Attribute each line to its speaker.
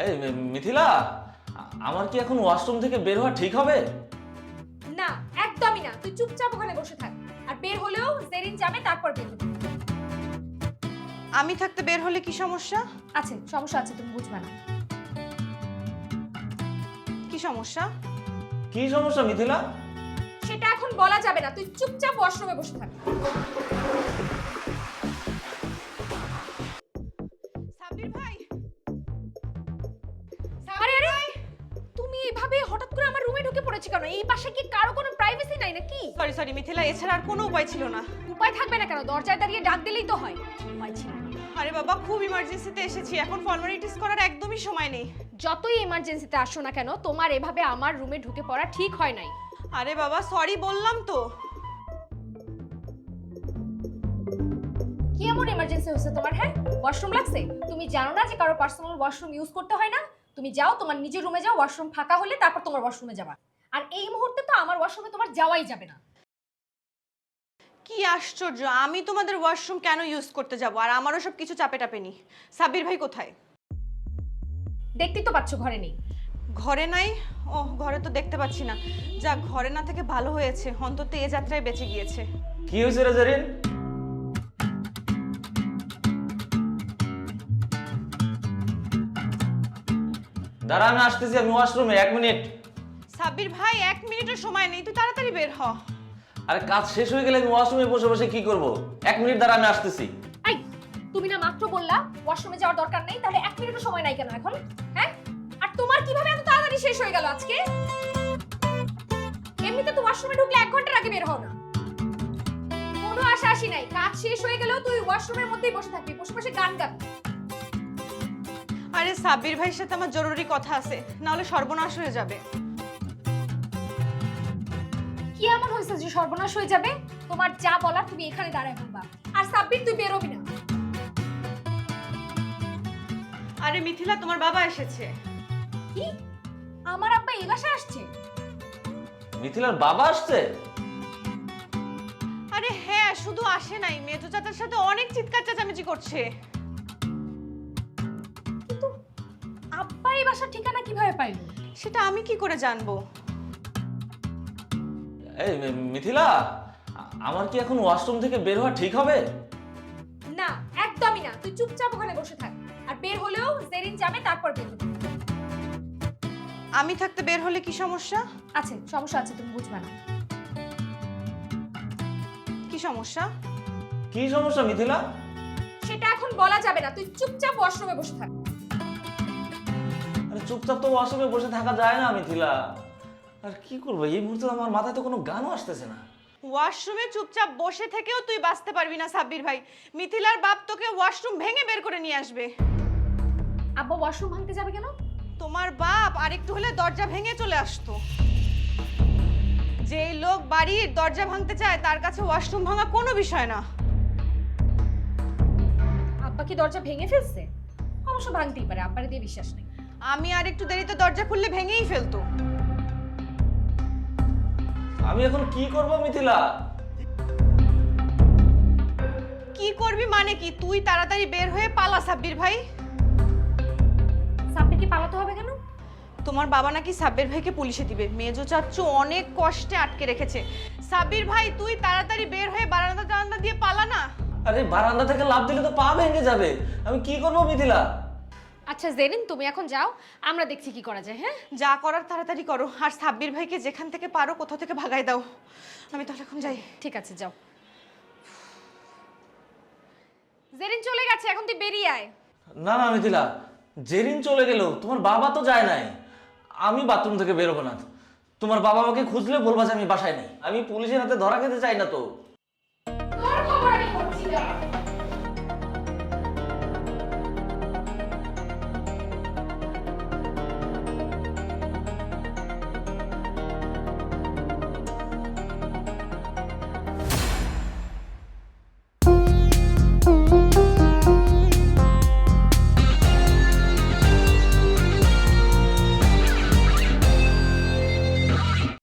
Speaker 1: এই মিথিলা, আমার কি এখন ওয়াশরুম থেকে বের হওয়া ঠিক হবে?
Speaker 2: না, একদমই না। তুই চুপচাপ ওখানে বসে থাক। আর বের হলেও জেরিন যাবে, তারপর বের হবে।
Speaker 3: আমি থাকতে বের হলে কি সমস্যা?
Speaker 2: আছে, সমস্যা আছে, তুমি বুঝবে না।
Speaker 3: কি সমস্যা?
Speaker 1: কি সমস্যা মিথিলা?
Speaker 2: সেটা এখন বলা যাবে না। তুই চুপচাপ ওয়াশরুমে বসে থাক।
Speaker 3: সাব্বির ভাই,
Speaker 2: আরে আরে, তুমি এভাবে হঠাৎ করে আমার রুমে ঢুকে পড়েছো কেন? এই পাশে কি কারো কোনো প্রাইভেসি নাই নাকি?
Speaker 3: সরি মিথিলা, এছাড়া আর কোনো উপায় ছিল না।
Speaker 2: উপায় থাকবে না কেন? দরজায় দাঁড়িয়ে ডাক দিলেই তো হয়। উপায় ছিল না।
Speaker 3: আরে বাবা, খুব ইমার্জেন্সিতে এসেছি, এখন ফর্মালিটিস করার একদমই সময় নেই।
Speaker 2: যতই এমার্জেন্সিতে আসো না কেন, তোমার এভাবে আমার রুমে ঢুকে পড়া ঠিক হয় নাই।
Speaker 3: আরে বাবা, সরি বললাম তো।
Speaker 2: কি এমন এমার্জেন্সি হয়েছে তোমার? হ্যাঁ, ওয়াশরুম লাগছে? তুমি জানো না যে কারো পার্সোনাল ওয়াশরুম ইউজ করতে হয় না? তুমি যাও, তোমার নিজের রুমে যাও, ওয়াশরুম ফাঁকা হলে তারপর তোমার ওয়াশরুমে যাবা। আর এই মুহূর্তে তো আমার ওয়াশরুমে তোমার যাওয়াই যাবে না।
Speaker 3: কি আশ্চর্য, আমি তোমাদের ওয়াশরুম কেন ইউজ করতে যাব? আর আমারও সব কিছু চাপে টাপে নি। সাব্বির ভাই কোথায়?
Speaker 2: দেখতেই তো পাচ্ছ ঘরে নেই।
Speaker 3: ঘরে নাই? ও, ঘরে তো দেখতে পাচ্ছি না। যা, ঘরে না থেকে ভালো হয়েছে, অন্তত এ যাত্রায় বেঁচে গিয়েছে।
Speaker 1: কি হয়েছে রে জেরিন? দাঁড়া, আমি আসতেছি, আমি ওয়াশরুমে, 1 মিনিট।
Speaker 3: সাব্বির ভাই, 1 মিনিটও সময় নেই, তুই তাড়াতাড়ি বের হ।
Speaker 1: আরে কাজ শেষ হয়ে গেলে আমি ওয়াশরুমে বসে বসে কি করব? 1 মিনিট দাঁড়া, আমি আসতেছি।
Speaker 2: এই, তুমি না মাত্র বললা ওয়াশরুমে যাওয়ার দরকার নেই, তাহলে 1 মিনিটও সময় নাই কেন এখন? হ্যাঁ, আর তোমার কিভাবে এত তাড়াতাড়ি শেষ হয়ে গেল আজকে? এমনিতে তো ওয়াশরুমে ঢুকলে 1 ঘন্টার আগে বের হও না। কোনো আশা নাই, কাজ শেষ হয়ে গেলেও তুই ওয়াশরুমের মধ্যেই বসে থাকবি, বসে বসে গান গাবি।
Speaker 3: আরে সাব্বির ভাইয়ের সাথে আমার জরুরি কথা আছে, না হলে সর্বনাশ হয়ে যাবে।
Speaker 2: কি এমন হয়েছে যে সর্বনাশ হয়ে যাবে? তোমার যা বলার তুমি এখানে দাঁড়ায় বলবা। আর সাব্বির, তুই বেরোবি না।
Speaker 3: আরে মিথিলা, তোমার বাবা এসেছে।
Speaker 2: কি? আমার আব্বা এই বাসায় আসছে?
Speaker 1: মিথিলার বাবা আসছে?
Speaker 3: আরে হ্যাঁ, শুধু আসে নাই, মেজো চাচার সাথে অনেক চিৎকার চেঁচামেচি করছে।
Speaker 2: কিন্তু আব্বা এই বাসার ঠিকানা কিভাবে পাইলো?
Speaker 3: সেটা আমি কি করে জানবো?
Speaker 1: এই মিথিলা, আমার কি এখন ওয়াশরুম থেকে বের হওয়া ঠিক হবে?
Speaker 2: না, একদমই না। তুই চুপচাপ ওখানে বসে থাক। আর বের হলেও জেরিন যাবে, তারপর বের হবে।
Speaker 3: আমি থাকতে বের হলে কি সমস্যা?
Speaker 2: আছে, সমস্যা আছে, তুমি বুঝবে না।
Speaker 3: কি সমস্যা?
Speaker 1: কি সমস্যা মিথিলা?
Speaker 2: সেটা এখন বলা যাবে না। তুই চুপচাপ ওয়াশরুমে বসে থাক।
Speaker 1: আরে চুপচাপ তো ওয়াশরুমে বসে থাকা যায় না মিথিলা। আর কি করবো, এই মুহূর্তে আমার মাথায় তো কোনো গানও আসতেছে না।
Speaker 3: ওয়াশরুমে চুপচাপ বসে থেকেও তুই বাঁচতে পারবি না সাব্বির ভাই। মিথিলার বাপ তোকে ওয়াশরুম ভেঙে বের করে নিয়ে আসবে।
Speaker 2: আব্বা ওয়াশরুম ভাঙতে যাবে কেন?
Speaker 3: তোমার বাপ আরেকটু হলে দরজা ভেঙে চলে আসতো। যেই লোক বাড়ির দরজা ভাঙতে চায় তার কাছে ওয়াশরুম ভাঙা কোনো বিষয় না।
Speaker 2: আব্বা কি দরজা ভেঙে ফেলছে? অবশ্য ভাঙতেই পারে, আব্বারে দিয়ে বিশ্বাস নেই।
Speaker 3: আমি আর একটু দেরিতে দরজা খুললে ভেঙেই ফেলতো।
Speaker 1: আমি এখন কি করব মিথিলা?
Speaker 3: কি করবি মানে কি? তুই তাড়াতাড়ি বের হয়ে পালা সাব্বির ভাই।
Speaker 2: সাব্বিরকে পালাতে হবে কেন?
Speaker 3: তোমার বাবা নাকি সাব্বির ভাইকে পুলিশে দিবে। মেজো চাচ্চু অনেক কষ্টে আটকে রেখেছে। সাব্বির ভাই, তুই তাড়াতাড়ি বের হয়ে বারান্দা টারান্দা দিয়ে পালা না।
Speaker 1: আরে বারান্দা থেকে লাফ দিলে তো পা ভেঙে যাবে, আমি কি করব মিথিলা?
Speaker 2: আচ্ছা জেরিন, তুমি এখন যাও, আমরা দেখছি কি করা যায়। হ্যাঁ,
Speaker 3: যা করার তাড়াতাড়ি করো, আর সাব্বির ভাইকে যেখান থেকে পারো কোথাও থেকে ভাগাই দাও। আমি তাহলে এখন যাই।
Speaker 2: ঠিক আছে, যাও। জেরিন চলে গেছে, এখন তুই বেরিয়ে আয়।
Speaker 1: না না মিথিলা, জেরিন চলে গেল, তোমার বাবা তো যায় নাই। আমি বাথরুম থেকে বেরোবো না। তোমার বাবা আমাকে খুঁজলে বলবা যে আমি বাসায় নেই। আমি পুলিশের হাতে ধরা খেতে চাই না তো।